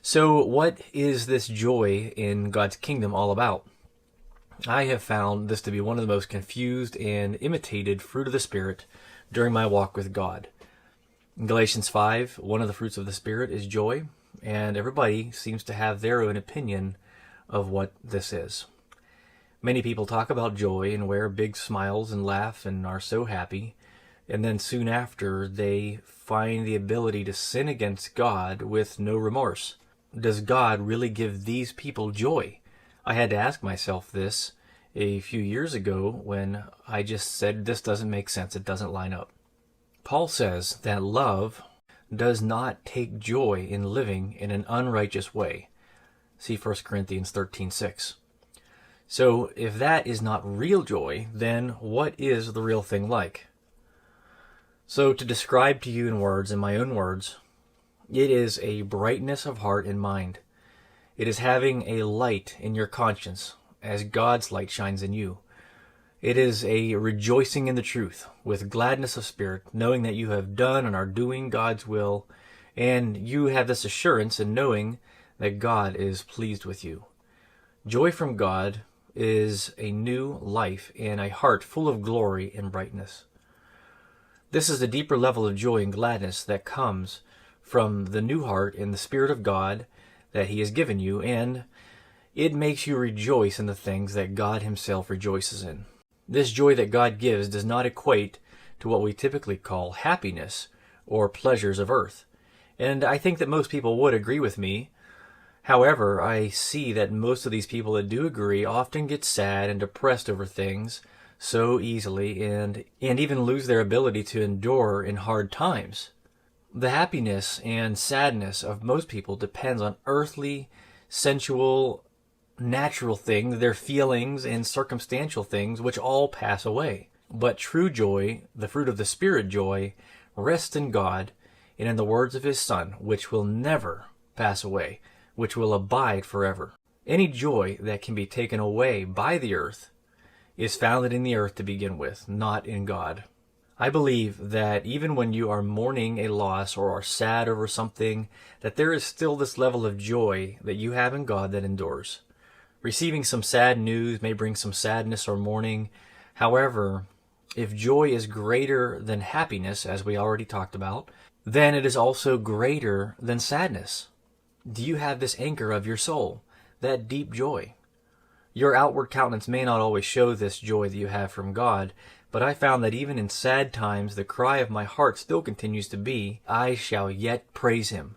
So what is this joy in God's kingdom all about? I have found this to be one of the most confused and imitated fruit of the Spirit during my walk with God. In Galatians 5, one of the fruits of the Spirit is joy, and everybody seems to have their own opinion of what this is. Many people talk about joy and wear big smiles and laugh and are so happy, and then soon after they find the ability to sin against God with no remorse. Does God really give these people joy? I had to ask myself this a few years ago when I just said this doesn't make sense, it doesn't line up. Paul says that love does not take joy in living in an unrighteous way. See 1 Corinthians 13:6. So if that is not real joy, then what is the real thing like? So to describe to you in words, in my own words, it is a brightness of heart and mind. It is having a light in your conscience as God's light shines in you. It is a rejoicing in the truth with gladness of spirit, knowing that you have done and are doing God's will, and you have this assurance in knowing that God is pleased with you. Joy from God is a new life and a heart full of glory and brightness. This is a deeper level of joy and gladness that comes from the new heart and the Spirit of God that He has given you, and it makes you rejoice in the things that God Himself rejoices in. This joy that God gives does not equate to what we typically call happiness or pleasures of earth, and I think that most people would agree with me. However, I see that most of these people that do agree often get sad and depressed over things so easily and even lose their ability to endure in hard times. The happiness and sadness of most people depends on earthly, sensual, natural things, their feelings and circumstantial things, which all pass away. But true joy, the fruit of the Spirit joy, rests in God and in the words of His Son, which will never pass away, which will abide forever. Any joy that can be taken away by the earth is founded in the earth to begin with, not in God. I believe that even when you are mourning a loss or are sad over something, that there is still this level of joy that you have in God that endures. Receiving some sad news may bring some sadness or mourning. However, if joy is greater than happiness, as we already talked about, then it is also greater than sadness. Do you have this anchor of your soul, that deep joy? Your outward countenance may not always show this joy that you have from God, but I found that even in sad times, the cry of my heart still continues to be, I shall yet praise Him.